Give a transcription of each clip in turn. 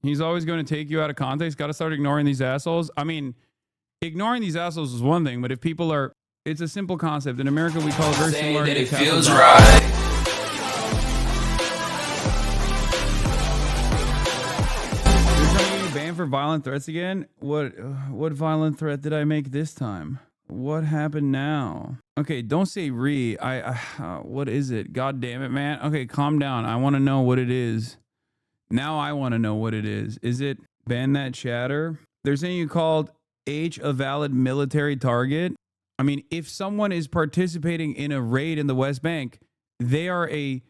He's always going to take you out of context. Got to start ignoring these assholes. I mean, ignoring these assholes is one thing, but if people are, it's a simple concept. In America, we call it very similar. That it feels right. You're trying to get banned for violent threats again? What violent threat did I make this time? What happened now? Okay, don't say re. What is it? God damn it, man. Okay, calm down. I want to know what it is. Now I want to know what it is. Is it ban that chatter? They're saying you called H a valid military target. I mean, if someone is participating in a raid in the West Bank, they are a...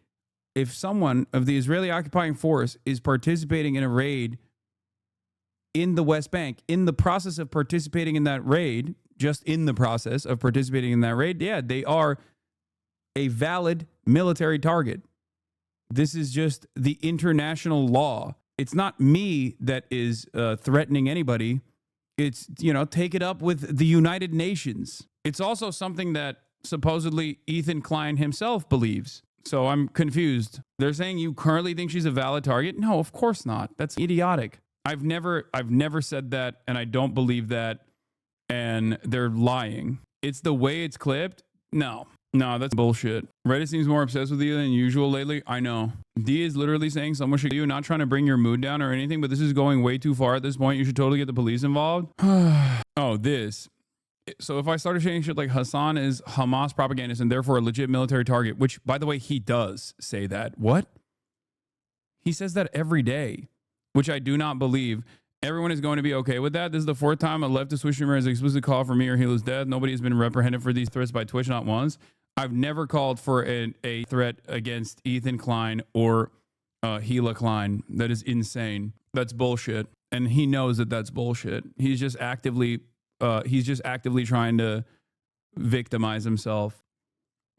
If someone of the Israeli occupying force is participating in a raid in the West Bank, in the process of participating in that raid, just in the process of participating in that raid, yeah, they are a valid military target. This is just the international law. It's not me that is threatening anybody. It's, you know, take it up with the United Nations. It's also something that supposedly Ethan Klein himself believes. So I'm confused. They're saying you currently think she's a valid target? No, of course not. That's idiotic. I've never said that, and I don't believe that. And they're lying. It's the way it's clipped. No, that's bullshit. Reddit seems more obsessed with you than usual lately. I know. D is literally saying someone should kill you, not trying to bring your mood down or anything, but this is going way too far at this point. You should totally get the police involved. Oh, this. So if I started saying shit like Hasan is Hamas propagandist and therefore a legit military target, which, by the way, he does say that. What? He says that every day, which I do not believe. Everyone is going to be okay with that. This is the fourth time a leftist Twitch streamer has explicitly called for me or Gila's death. Nobody has been reprehended for these threats by Twitch, not once. I've never called for a threat against Ethan Klein or Gila Klein. That is insane. That's bullshit. And he knows that that's bullshit. He's just actively trying to victimize himself.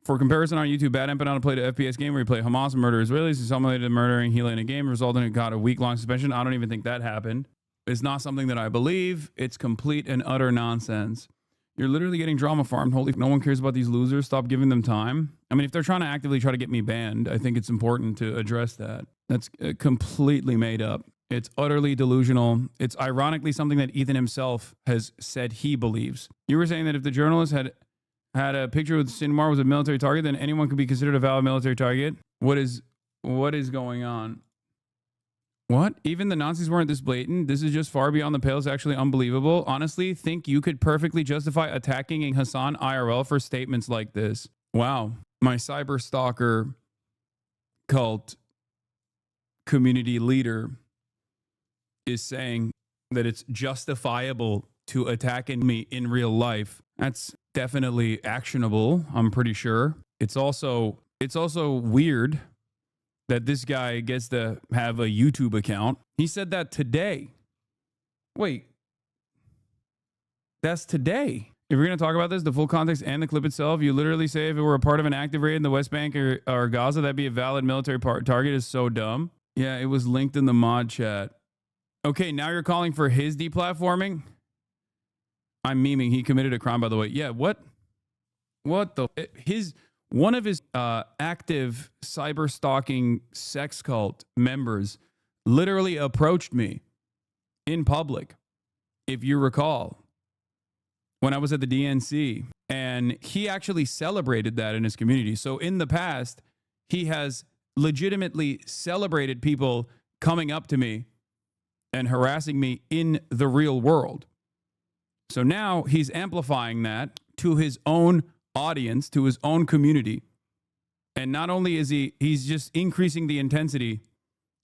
For comparison on YouTube, Bad Empanada played an FPS game where he played Hamas and murder Israelis. He simulated murdering Gila in a game, resulting in got a week-long suspension. I don't even think that happened. It's not something that I believe. It's complete and utter nonsense. You're literally getting drama farmed. Holy, no one cares about these losers. Stop giving them time. I mean, if they're trying to actively try to get me banned, I think it's important to address that. That's completely made up. It's utterly delusional. It's ironically something that Ethan himself has said he believes. You were saying that if the journalist had a picture with Sinwar was a military target, then anyone could be considered a valid military target. What is going on? What? Even the Nazis weren't this blatant. This is just far beyond the pale. It's actually unbelievable. Honestly, think you could perfectly justify attacking Hasan IRL for statements like this. Wow. My cyber stalker cult community leader is saying that it's justifiable to attack me in real life. That's definitely actionable, I'm pretty sure. It's also weird that this guy gets to have a YouTube account. He said that today. Wait. That's today. If we're going to talk about this, the full context and the clip itself, you literally say if it were a part of an active raid in the West Bank or Gaza, that'd be a valid military target is so dumb. Yeah, it was linked in the mod chat. Okay, now you're calling for his deplatforming? I'm memeing. He committed a crime, by the way. Yeah, what the... One of his active cyber stalking sex cult members literally approached me in public, if you recall, when I was at the DNC. And he actually celebrated that in his community. So in the past, he has legitimately celebrated people coming up to me and harassing me in the real world. So now he's amplifying that to his own audience, to his own community. And not only is he's just increasing the intensity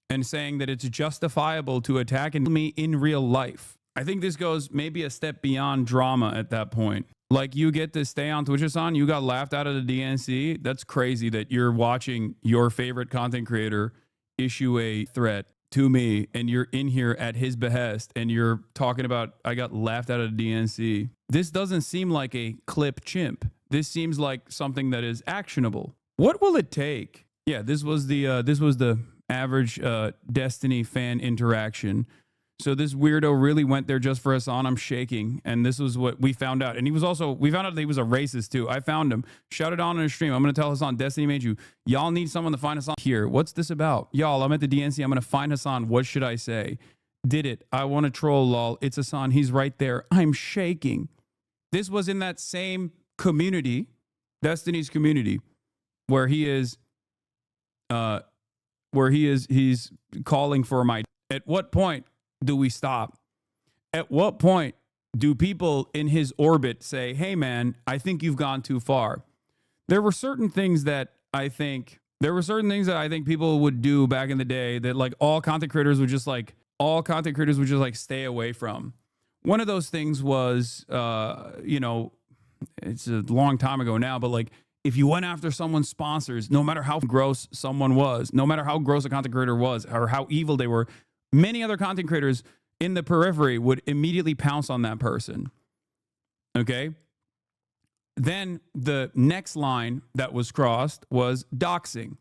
and saying that it's justifiable to attack me in real life. I think this goes maybe a step beyond drama at that point. Like, you get to stay on Twitch, Hasan, you got laughed out of the DNC. That's crazy that you're watching your favorite content creator issue a threat to me and you're in here at his behest and you're talking about, I got laughed out of the DNC. This doesn't seem like a clip chimp. This seems like something that is actionable. What will it take? Yeah, this was the average Destiny fan interaction. So this weirdo really went there just for Hasan. I'm shaking. And this was what we found out. And we found out that he was a racist too. I found him. Shouted on a stream. I'm going to tell Hasan, Destiny made you. Y'all need someone to find Hasan here. What's this about? Y'all, I'm at the DNC. I'm going to find Hasan. What should I say? Did it. I want to troll, lol. It's Hasan. He's right there. I'm shaking. This was in that same community, Destiny's community, where he's calling for my. At what point do we stop? At what point do people in his orbit say, hey man, I think you've gone too far? There were certain things that I think people would do back in the day that like all content creators would just like stay away from. One of those things was, it's a long time ago now, but like if you went after someone's sponsors, no matter how gross someone was, no matter how gross a content creator was or how evil they were, many other content creators in the periphery would immediately pounce on that person. Okay? Then the next line that was crossed was doxing.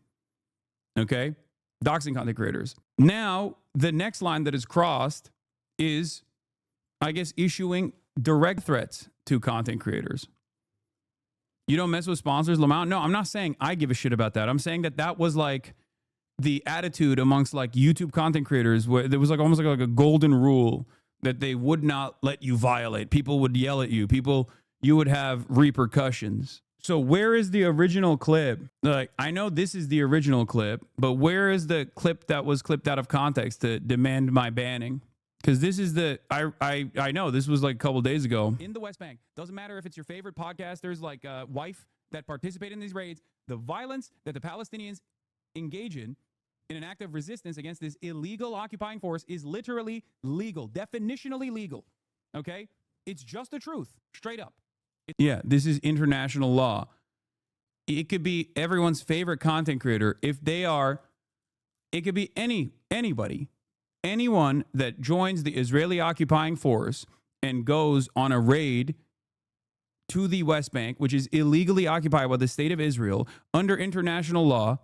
Okay? Doxing content creators. Now, the next line that is crossed is, I guess, issuing direct threats to content creators. You don't mess with sponsors, Lamont? No, I'm not saying I give a shit about that. I'm saying that was like the attitude amongst like YouTube content creators, where there was like almost like a golden rule that they would not let you violate. People would yell at you. You would have repercussions. So where is the original clip? Like, I know this is the original clip, but where is the clip that was clipped out of context to demand my banning? Because this is I know this was like a couple days ago. In the West Bank, doesn't matter if it's your favorite podcasters like Wife that participate in these raids, the violence that the Palestinians engage in an act of resistance against this illegal occupying force is literally legal, definitionally legal. Okay? It's just the truth, straight up. Yeah, this is international law. It could be everyone's favorite content creator. If they are, it could be anybody. Anyone that joins the Israeli occupying force and goes on a raid to the West Bank, which is illegally occupied by the state of Israel, under international law,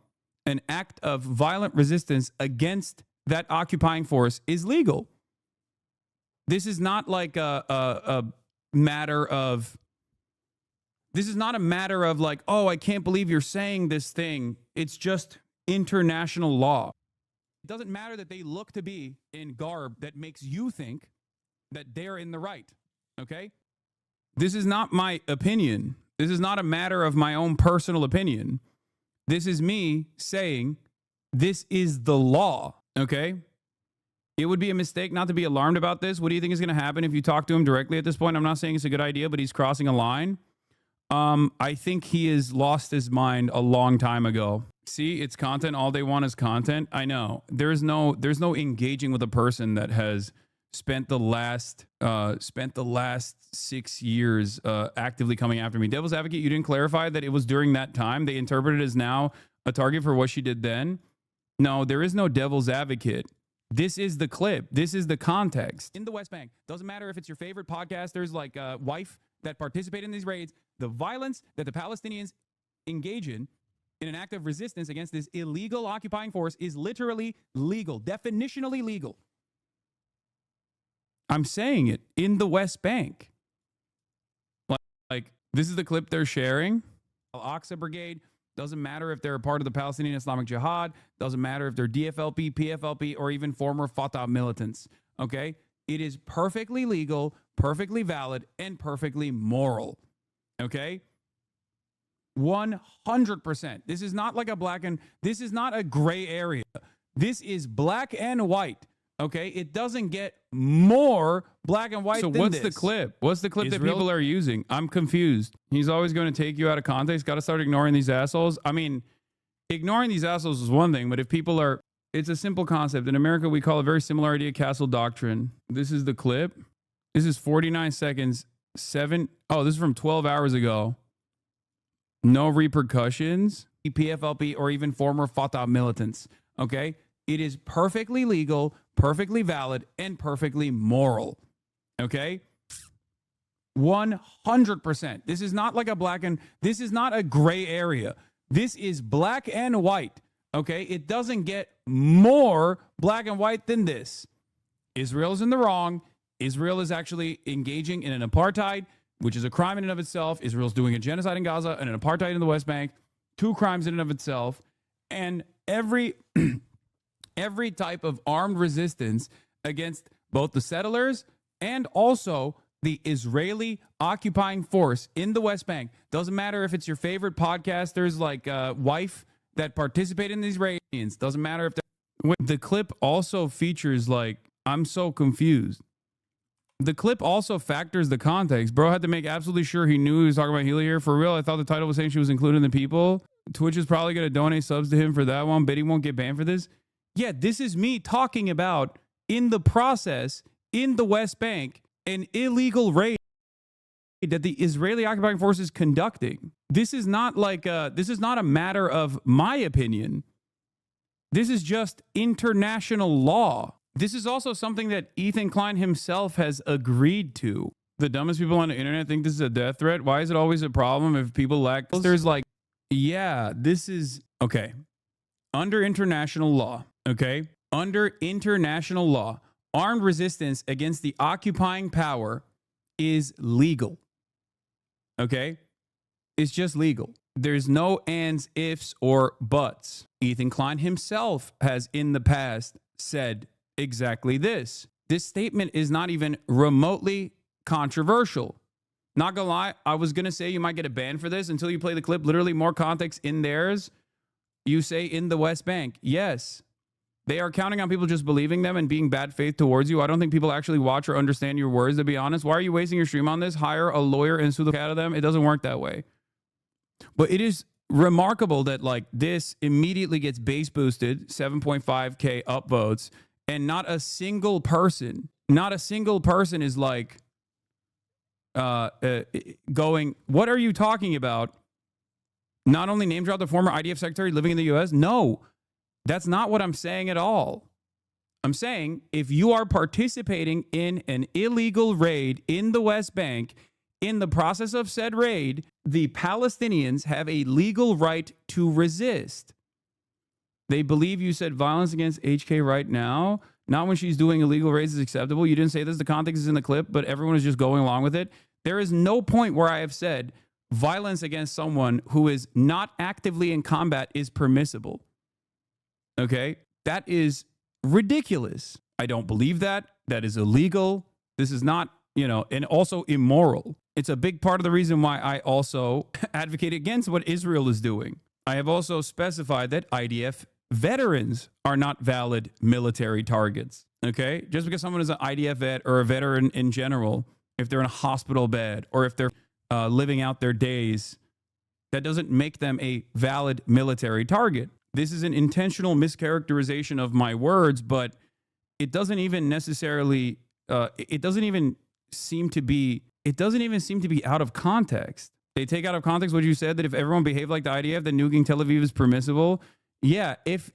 an act of violent resistance against that occupying force is legal. This is not like a matter of... This is not a matter of like, oh, I can't believe you're saying this thing. It's just international law. It doesn't matter that they look to be in garb that makes you think that they're in the right, okay? This is not my opinion. This is not a matter of my own personal opinion. This is me saying this is the law, okay? It would be a mistake not to be alarmed about this. What do you think is going to happen if you talk to him directly at this point? I'm not saying it's a good idea, but he's crossing a line. I think he has lost his mind a long time ago. See, it's content. All they want is content. I know. There's no engaging with a person that has spent the last 6 years actively coming after me. Devil's advocate, you didn't clarify that it was during that time. They interpreted it as now a target for what she did then. No, there is no devil's advocate. This is the clip. This is the context. In the West Bank, doesn't matter if it's your favorite podcasters like Wife that participate in these raids, the violence that the Palestinians engage in an act of resistance against this illegal occupying force is literally legal, definitionally legal. I'm saying it, in the West Bank. Like this is the clip they're sharing. Al-Aqsa Brigade, doesn't matter if they're a part of the Palestinian Islamic Jihad, doesn't matter if they're DFLP, PFLP, or even former Fatah militants, okay? It is perfectly legal, perfectly valid, and perfectly moral, okay? 100%. This is not like this is not a gray area. This is black and white, okay? It doesn't get more black and white than this. So what's the clip? What's the clip that people are using? I'm confused. He's always going to take you out of context. Got to start ignoring these assholes. I mean, ignoring these assholes is one thing, but if people are... It's a simple concept. In America, we call it very similar idea, castle doctrine. This is the clip. This is 49 seconds. Oh, this is from 12 hours ago. No repercussions. PFLP or even former Fatah militants. Okay? It is perfectly legal, perfectly valid, and perfectly moral. Okay? 100%. This is not like this is not a gray area. This is black and white. Okay? It doesn't get more black and white than this. Israel's in the wrong. Israel is actually engaging in an apartheid, which is a crime in and of itself. Israel's doing a genocide in Gaza and an apartheid in the West Bank. 2 crimes in and of itself. And every type of armed resistance against both the settlers and also the Israeli occupying force in the West Bank. Doesn't matter if it's your favorite podcasters like Wife that participate in the Israelis. Doesn't matter if the clip also features like, I'm so confused. The clip also factors the context. Bro had to make absolutely sure he knew he was talking about Healy here. For real, I thought the title was saying she was included in the people. Twitch is probably going to donate subs to him for that one, but he won't get banned for this. Yeah, this is me talking about, in the process, in the West Bank, an illegal raid that the Israeli occupying force is conducting. This is not like this is not a matter of my opinion. This is just international law. This is also something that Ethan Klein himself has agreed to. The dumbest people on the internet think this is a death threat. Why is it always a problem if people lack? There's like, yeah, this is okay. Under international law, okay? Under international law, armed resistance against the occupying power is legal. Okay? It's just legal. There's no ands, ifs, or buts. Ethan Klein himself has in the past said exactly this. This statement is not even remotely controversial. Not gonna lie, I was gonna say you might get a ban for this until you play the clip. Literally more context in theirs. You say in the West Bank. Yes. They are counting on people just believing them and being bad faith towards you. I don't think people actually watch or understand your words, to be honest. Why are you wasting your stream on this? Hire a lawyer and sue the cat out of them. It doesn't work that way. But it is remarkable that like this immediately gets base boosted, 7.5K upvotes, and not a single person is like going, what are you talking about? Not only name drop the former IDF secretary living in the US. No, that's not what I'm saying at all. I'm saying if you are participating in an illegal raid in the West Bank, in the process of said raid, the Palestinians have a legal right to resist. They believe you said violence against HK right now. Not when she's doing illegal raids is acceptable. You didn't say this. The context is in the clip, but everyone is just going along with it. There is no point where I have said violence against someone who is not actively in combat is permissible. Okay? That is ridiculous. I don't believe that. That is illegal. This is not, and also immoral. It's a big part of the reason why I also advocate against what Israel is doing. I have also specified that IDF veterans are not valid military targets. Okay? Just because someone is an IDF vet or a veteran in general, if they're in a hospital bed or if they're living out their days, that doesn't make them a valid military target. This is an intentional mischaracterization of my words, but it doesn't even necessarily, it doesn't even seem to be out of context. They take out of context what you said, that if everyone behaved like the IDF, then nuking Tel Aviv is permissible. Yeah, if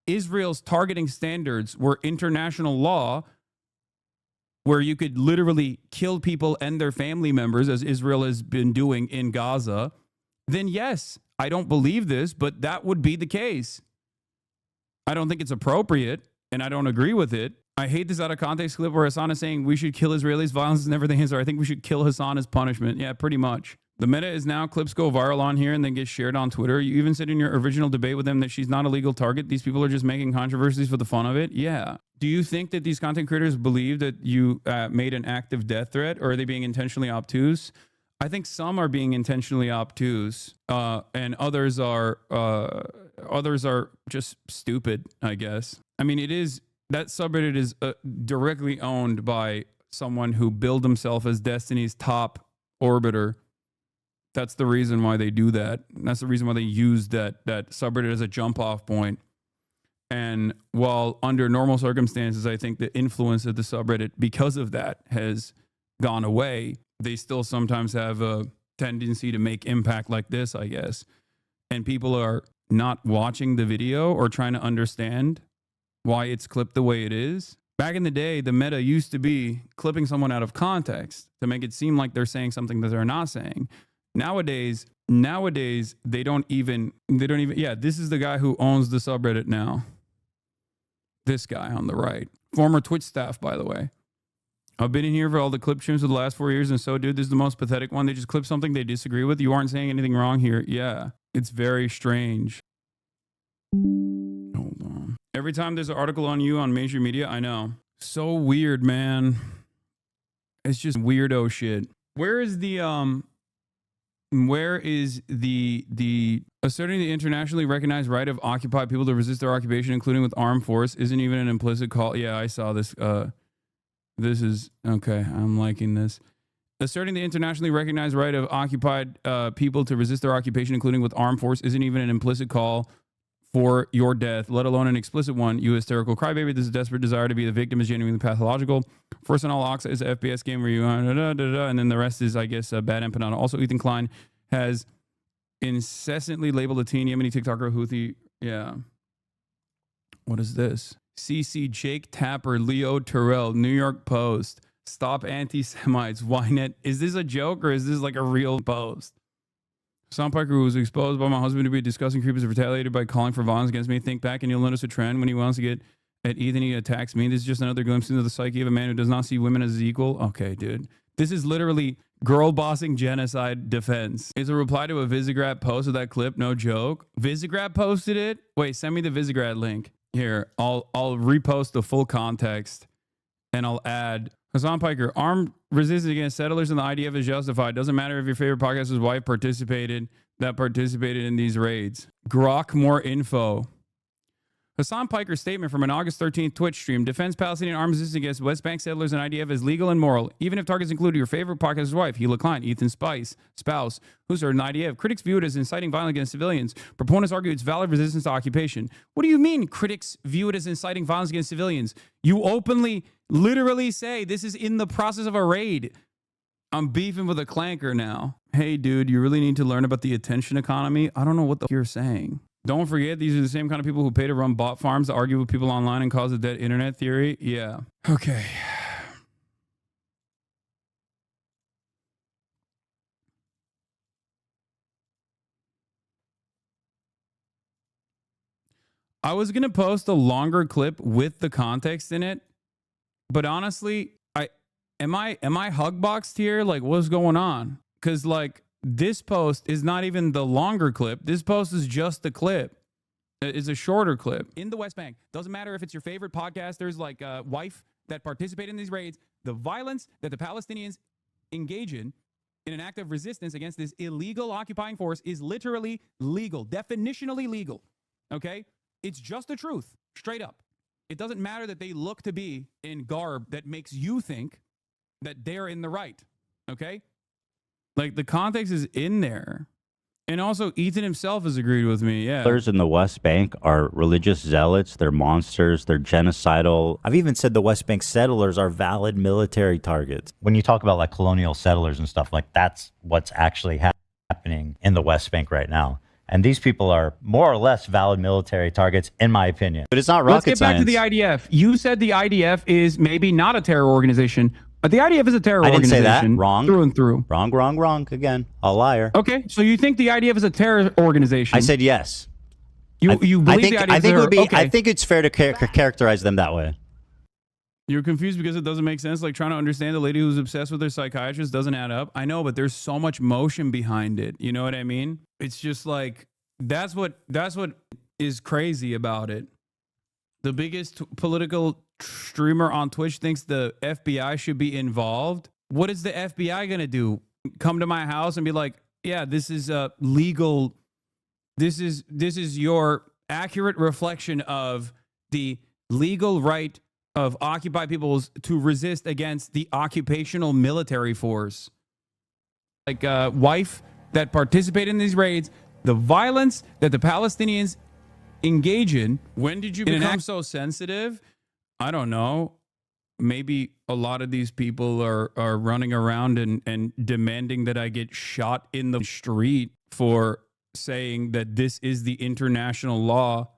Israel's targeting standards were international law, where you could literally kill people and their family members, as Israel has been doing in Gaza, then yes, I don't believe this, but that would be the case. I don't think it's appropriate, and I don't agree with it. I hate this out of context clip where Hasan is saying we should kill Israelis. Violence is never the answer. I think we should kill Hasan as punishment. Yeah, pretty much. The meta is now clips go viral on here and then get shared on Twitter. You even said in your original debate with them that she's not a legal target. These people are just making controversies for the fun of it. Yeah. Do you think that these content creators believe that you made an active death threat, or are they being intentionally obtuse? I think some are being intentionally obtuse, and others are just stupid, I guess. I mean, that subreddit is directly owned by someone who billed himself as Destiny's top orbiter. That's the reason why they do that. That's the reason why they use that subreddit as a jump off point. And while under normal circumstances, I think the influence of the subreddit because of that has gone away, they still sometimes have a tendency to make impact like this, I guess. And people are not watching the video or trying to understand why it's clipped the way it is. Back in the day, the meta used to be clipping someone out of context to make it seem like they're saying something that they're not saying. Nowadays, they don't even, yeah, this is the guy who owns the subreddit now. This guy on the right. Former Twitch staff, by the way. I've been in here for all the clip streams for the last 4 years, and so, dude, this is the most pathetic one. They just clip something they disagree with. You aren't saying anything wrong here. Yeah, it's very strange. Hold on. Every time there's an article on you on major media, I know. So weird, man. It's just weirdo shit. Where is the asserting the internationally recognized right of occupied people to resist their occupation, including with armed force, isn't even an implicit call? Yeah, I saw this. This is okay. I'm liking this. Asserting the internationally recognized right of occupied people to resist their occupation, including with armed force, isn't even an implicit call for your death, let alone an explicit one. You hysterical crybaby. This is desperate desire to be the victim is genuinely pathological. First and all, Oxa is an FPS game where you and then the rest is, I guess, bad empanada. Also, Ethan Klein has incessantly labeled a teen Yemeni TikToker Houthi. Yeah. What is this? CC Jake Tapper, Leo Terrell, New York Post. Stop anti-Semites. Ynet. Is this a joke or is this like a real post? Hasan Piker, who was exposed by my husband to be a disgusting creep, is retaliated by calling for violence against me. Think back and you'll notice a trend. When he wants to get at Ethan, he attacks me. This is just another glimpse into the psyche of a man who does not see women as equal. Okay, dude. This is literally girl bossing genocide defense. It's a reply to a Visegrad post of that clip. No joke. Visegrad posted it. Wait, send me the Visegrad link. Here, I'll repost the full context and I'll add Hasan Piker, armed resistance against settlers and the IDF is justified. Doesn't matter if your favorite podcaster's wife participated in these raids. Grok, more info. Hasan Piker's statement from an August 13th Twitch stream defends Palestinian armed resistance against West Bank settlers and IDF as legal and moral, even if targets include your favorite podcaster's wife, Hila Klein, Ethan's spouse, who's an IDF. Critics view it as inciting violence against civilians. Proponents argue it's valid resistance to occupation. What do you mean critics view it as inciting violence against civilians? You openly, literally say this is in the process of a raid. I'm beefing with a clanker now. Hey, dude, you really need to learn about the attention economy. I don't know what the you're saying. Don't forget, these are the same kind of people who pay to run bot farms to argue with people online and cause a dead internet theory. Yeah. Okay. I was going to post a longer clip with the context in it, but honestly, am I hugboxed here? Like, what's going on? Because like this post is not even the longer clip. This post is just the clip. It's a shorter clip. In the West Bank, doesn't matter if it's your favorite podcasters like wife that participate in these raids, the violence that the Palestinians engage in an act of resistance against this illegal occupying force is literally legal, definitionally legal. Okay? It's just the truth, straight up. It doesn't matter that they look to be in garb that makes you think that they're in the right. Okay? Like the context is in there. And also Ethan himself has agreed with me. Yeah. Settlers in the West Bank are religious zealots. They're monsters. They're genocidal. I've even said the West Bank settlers are valid military targets. When you talk about like colonial settlers and stuff, like that's what's actually happening in the West Bank right now. And these people are more or less valid military targets, in my opinion. But it's not rocket science. Let's get back to the IDF. You said the IDF is maybe not a terror organization, but the IDF is a terror organization. I didn't say that. Wrong. Through and through. Wrong. Again, a liar. Okay, so you think the IDF is a terror organization? I said yes. You believe the IDF I think it's fair to characterize them that way. You're confused because it doesn't make sense. Like trying to understand the lady who's obsessed with her psychiatrist doesn't add up. I know, but there's so much motion behind it. You know what I mean? It's just like that's what is crazy about it. The biggest political streamer on Twitch thinks the FBI should be involved. What is the FBI going to do? Come to my house and be like, yeah, this is legal. This is your accurate reflection of the legal right of occupied peoples to resist against the occupational military force. Like wife that participate in these raids, the violence that the Palestinians engage in. When did you become so sensitive? I don't know. Maybe a lot of these people are running around and demanding that I get shot in the street for saying that this is the international law.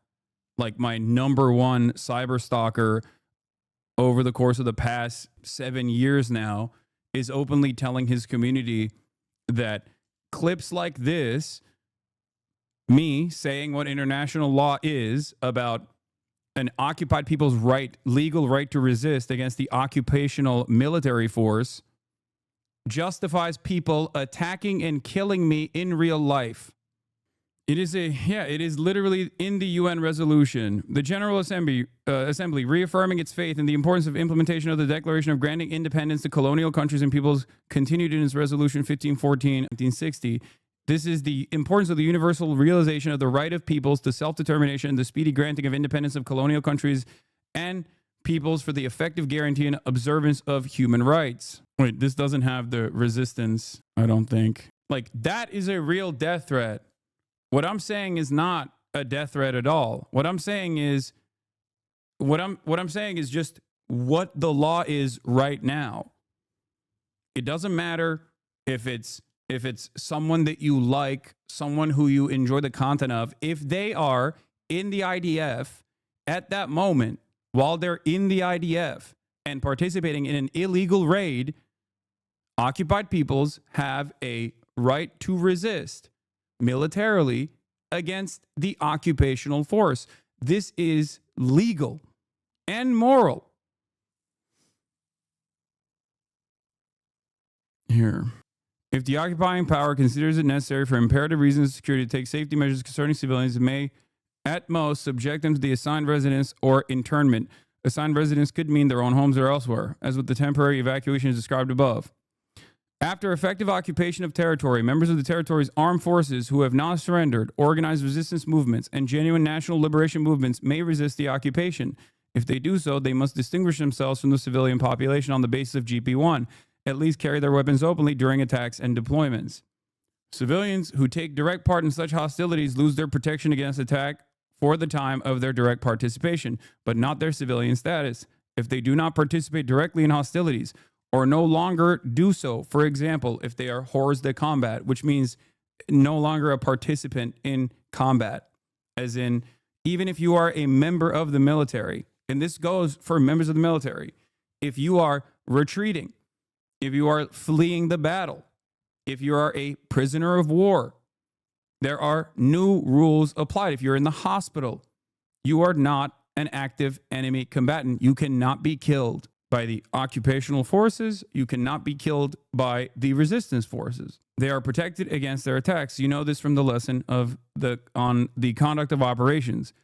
Like my number one cyber stalker over the course of the past 7 years now is openly telling his community that clips like this, me saying what international law is about an occupied people's legal right to resist against the occupational military force, justifies people attacking and killing me in real life. It is it is literally in the UN resolution. The General Assembly reaffirming its faith in the importance of implementation of the Declaration of granting independence to colonial countries and peoples continued in its resolution 1514, 1960. This is the importance of the universal realization of the right of peoples to self-determination, the speedy granting of independence of colonial countries and peoples for the effective guarantee and observance of human rights. Wait, this doesn't have the resistance, I don't think. Like, that is a real death threat. What I'm saying is not a death threat at all. What I'm saying is just what the law is right now. It doesn't matter if it's someone that you like, someone who you enjoy the content of. If they are in the IDF at that moment, while they're in the IDF and participating in an illegal raid, occupied peoples have a right to resist militarily against the occupational force. This is legal and moral. Here. If the occupying power considers it necessary for imperative reasons of security to take safety measures concerning civilians, it may at most subject them to the assigned residence or internment. Assigned residence could mean their own homes or elsewhere, as with the temporary evacuations described above. After effective occupation of territory, members of the territory's armed forces who have not surrendered, organized resistance movements, and genuine national liberation movements may resist the occupation. If they do so, they must distinguish themselves from the civilian population on the basis of GP1, at least carry their weapons openly during attacks and deployments. Civilians who take direct part in such hostilities lose their protection against attack for the time of their direct participation, but not their civilian status. If they do not participate directly in hostilities, or no longer do so, for example, if they are hors de combat, which means no longer a participant in combat, as in, even if you are a member of the military, and this goes for members of the military, if you are retreating, if you are fleeing the battle, if you are a prisoner of war, there are new rules applied. If you're in the hospital, you are not an active enemy combatant. You cannot be killed by the occupational forces. You cannot be killed by the resistance forces. They are protected against their attacks. You know this from the lesson on the conduct of operations.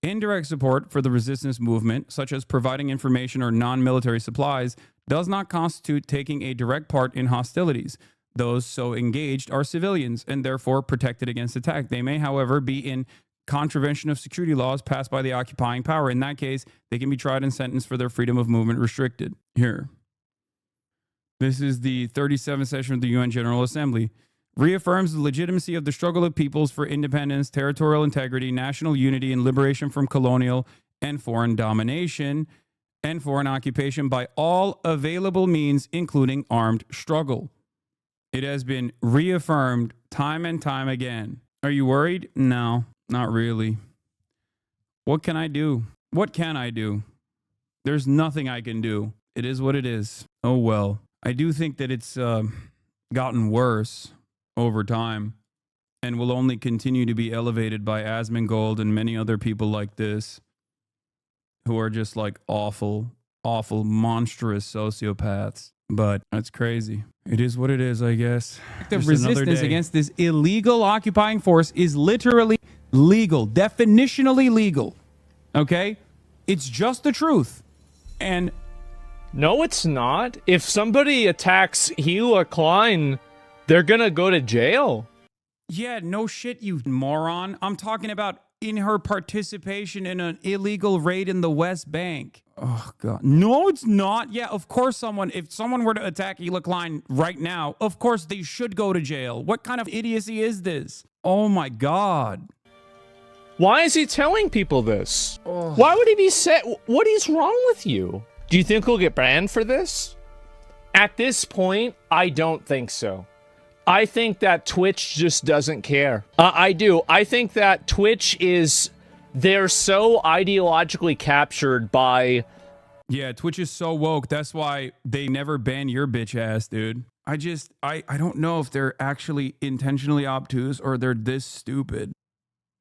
Indirect support for the resistance movement, such as providing information or non-military supplies, does not constitute taking a direct part in hostilities. Those so engaged are civilians and therefore protected against attack. They may, however, be in contravention of security laws passed by the occupying power. In that case, they can be tried and sentenced for their freedom of movement restricted. Here. This is the 37th session of the UN General Assembly. Reaffirms the legitimacy of the struggle of peoples for independence, territorial integrity, national unity, and liberation from colonial and foreign domination and foreign occupation by all available means, including armed struggle. It has been reaffirmed time and time again. Are you worried? No. Not really. What can I do? What can I do? There's nothing I can do. It is what it is. Oh well. I do think that it's gotten worse over time and will only continue to be elevated by Asmongold and many other people like this who are just like awful, monstrous sociopaths. But that's crazy. It is what it is, I guess. The resistance against this illegal occupying force is literally legal, definitionally legal. Okay? It's just the truth. And no, it's not. If somebody attacks Hugh or Klein, they're gonna go to jail. Yeah, no shit, you moron. I'm talking about in her participation in an illegal raid in the West Bank. Oh, God. No, it's not. Yeah, of course if someone were to attack Hila Klein right now, of course they should go to jail. What kind of idiocy is this? Oh, my God. Why is he telling people this? Oh. Why would he be what is wrong with you? Do you think he'll get banned for this? At this point, I don't think so. I think that Twitch just doesn't care. I do. I think that Twitch they're so ideologically captured by... Yeah, Twitch is so woke. That's why they never ban your bitch ass, dude. I don't know if they're actually intentionally obtuse or they're this stupid.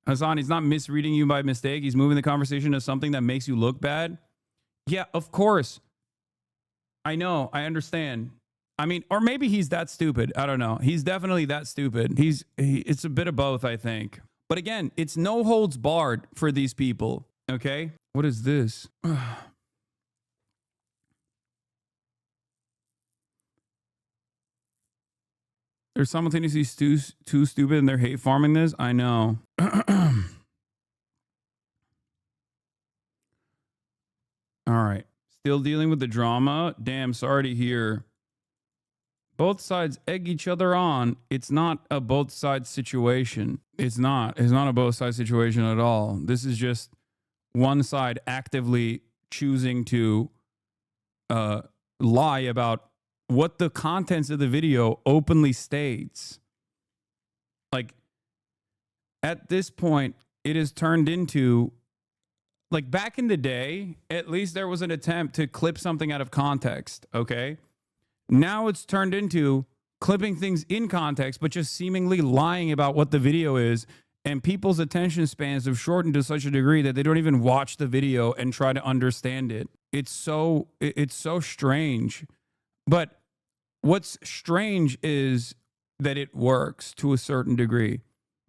Hasan, he's not misreading you by mistake. He's moving the conversation to something that makes you look bad. Yeah, of course. I know. I understand. I mean, or maybe he's that stupid. I don't know. He's definitely that stupid. It's a bit of both, I think. But again, it's no holds barred for these people. Okay? What is this? They're simultaneously too stupid and they're hate farming this. I know. All right. Still dealing with the drama. Damn, sorry to hear. Both sides egg each other on. It's not a both sides situation. It's not. It's not a both sides situation at all. This is just one side actively choosing to lie about what the contents of the video openly states. Like, at this point, it has turned into, like, back in the day, at least there was an attempt to clip something out of context, okay? Now it's turned into clipping things in context, but just seemingly lying about what the video is. And people's attention spans have shortened to such a degree that they don't even watch the video and try to understand it. It's so strange. But what's strange is that it works to a certain degree.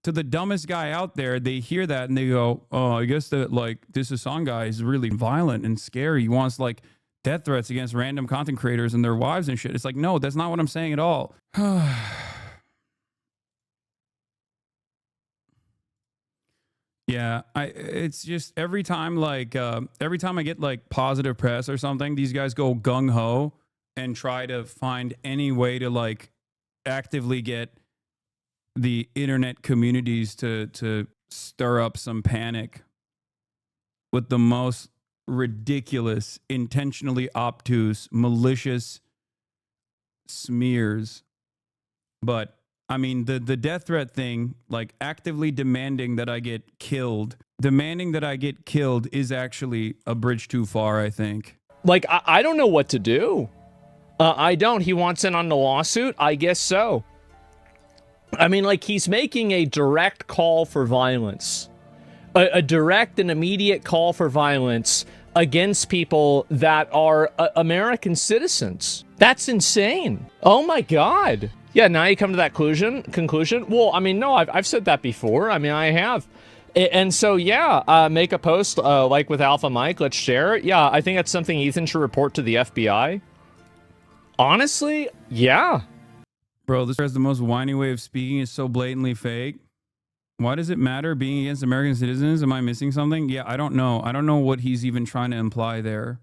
To the dumbest guy out there, they hear that and they go, oh, I guess that, like, this Hasan guy is really violent and scary. He wants, like, death threats against random content creators and their wives and shit. It's like, no, that's not what I'm saying at all. Yeah, it's just every time I get like positive press or something, these guys go gung ho and try to find any way to like actively get the internet communities to stir up some panic with the most ridiculous, intentionally obtuse, malicious smears. But I mean, the death threat thing, like actively demanding that I get killed is actually a bridge too far, I think. Like, I don't know what to do. I don't. He wants in on the lawsuit? I guess so. I mean, like, he's making a direct call for violence. A direct and immediate call for violence against people that are American citizens. That's insane. Oh my God. Yeah, now you come to that conclusion. Well, I mean, no, I've said that before. I mean, I have. And so, yeah, make a post like with Alpha Mike. Let's share it. Yeah, I think that's something Ethan should report to the FBI. Honestly, yeah. Bro, this is the most whiny way of speaking. Is so blatantly fake. Why does it matter being against American citizens? Am I missing something? Yeah, I don't know. I don't know what he's even trying to imply there.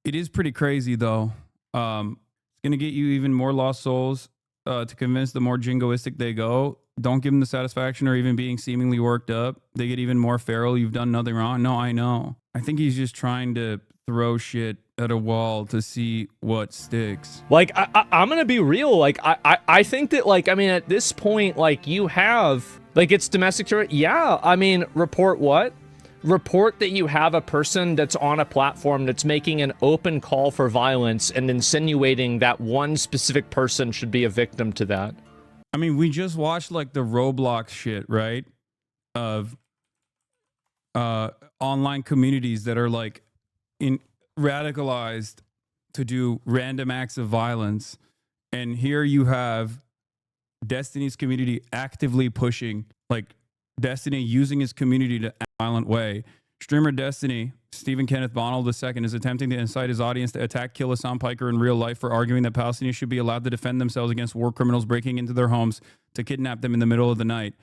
It is pretty crazy, though. It's going to get you even more lost souls. To convince the more jingoistic they go, don't give them the satisfaction or even being seemingly worked up. They get even more feral. You've done nothing wrong. No, I know. I think he's just trying to throw shit at a wall to see what sticks. Like, I'm going to be real. Like, I think that, like, I mean, at this point, like, you have, like, it's domestic terror. Yeah, I mean, report what? Report that you have a person that's on a platform that's making an open call for violence and insinuating that one specific person should be a victim to that. I mean, we just watched like the Roblox shit, right? Of online communities that are like radicalized to do random acts of violence. And here you have Destiny's community actively pushing, like, Destiny using his community to act in a violent way. Streamer Destiny, Stephen Kenneth Bonald II, is attempting to incite his audience to attack, kill Hasan Piker in real life for arguing that Palestinians should be allowed to defend themselves against war criminals breaking into their homes to kidnap them in the middle of the night.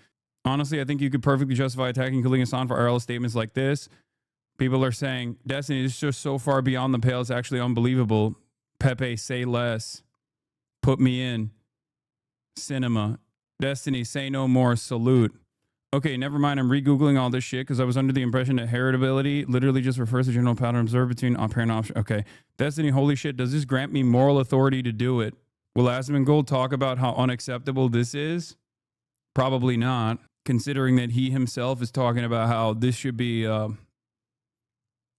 Honestly, I think you could perfectly justify attacking and killing Hasan for IRL statements like this. People are saying, Destiny is just so far beyond the pale, it's actually unbelievable. Pepe, say less. Put me in. Cinema. Destiny, say no more. Salute. Okay, never mind. I'm re-Googling all this shit because I was under the impression that heritability literally just refers to general pattern observed between parent option. Okay. Destiny, holy shit. Does this grant me moral authority to do it? Will Asmongold talk about how unacceptable this is? Probably not, considering that he himself is talking about how this should be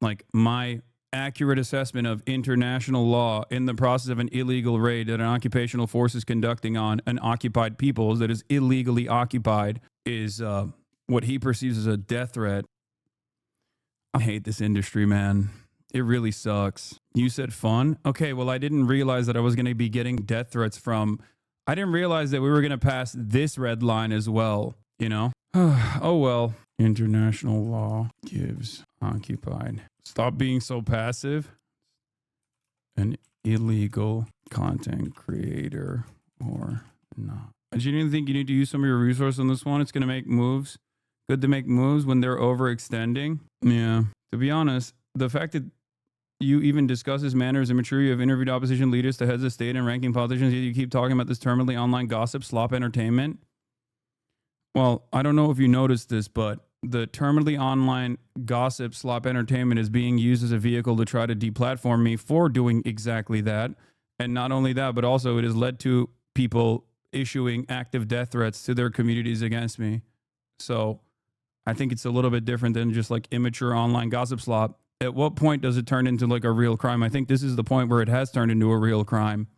like my accurate assessment of international law in the process of an illegal raid that an occupational force is conducting on an occupied peoples that is illegally occupied is what he perceives as a death threat. I hate this industry, man. It really sucks. You said fun? Okay, well, I didn't realize that I was going to be getting death threats from... I didn't realize that we were going to pass this red line as well, you know? Oh well. International law gives occupied. Stop being so passive. An illegal content creator or not. I genuinely think you need to use some of your resource on this one. It's going to make moves. Good to make moves when they're overextending. Yeah. To be honest, the fact that you even discuss his manners and maturity. You have interviewed opposition leaders to heads of state and ranking politicians, yet you keep talking about this terminally online gossip, slop entertainment. Well, I don't know if you noticed this, but the terminally online gossip, slop entertainment is being used as a vehicle to try to deplatform me for doing exactly that. And not only that, but also it has led to people issuing active death threats to their communities against me. So I think it's a little bit different than just like immature online gossip slop. At what point does it turn into like a real crime? I think this is the point where it has turned into a real crime.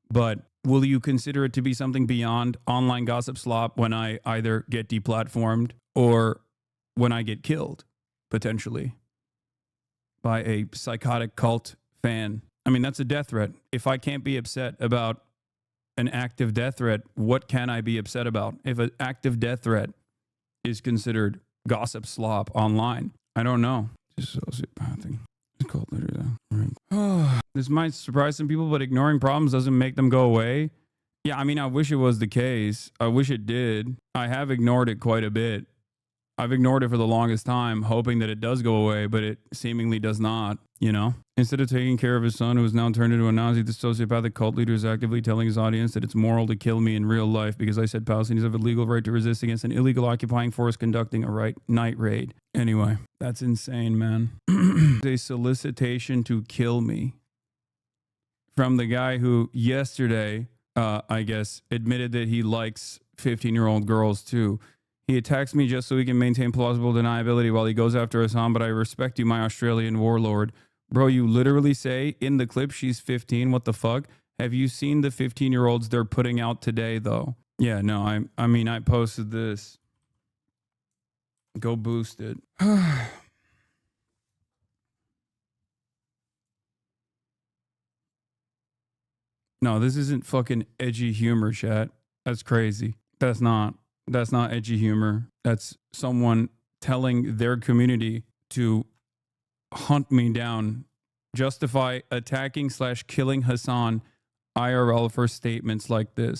But will you consider it to be something beyond online gossip slop when I either get deplatformed or when I get killed, potentially, by a psychotic cult fan? I mean, that's a death threat. If I can't be upset about an active death threat, what can I be upset about? If an active death threat is considered gossip slop online, I don't know. Sociopathic. It's called later though. This might surprise some people, but ignoring problems doesn't make them go away. Yeah, I mean, I wish it was the case. I wish it did. I have ignored it quite a bit. I've ignored it for the longest time, hoping that it does go away, but it seemingly does not, you know? Instead of taking care of his son, who is now turned into a Nazi, the sociopathic cult leader is actively telling his audience that it's moral to kill me in real life because I said Palestinians have a legal right to resist against an illegal occupying force conducting a night raid. Anyway, that's insane, man. A solicitation to kill me from the guy who yesterday, I guess, admitted that he likes 15-year-old girls too. He attacks me just so he can maintain plausible deniability while he goes after Hasan, but I respect you, my Australian warlord. Bro, you literally say in the clip she's 15. What the fuck? Have you seen the 15-year-olds they're putting out today, though? Yeah, no, I mean, I posted this. Go boost it. No, this isn't fucking edgy humor, chat. That's crazy. That's not edgy humor. That's someone telling their community to hunt me down, justify attacking / killing Hasan IRL for statements like this.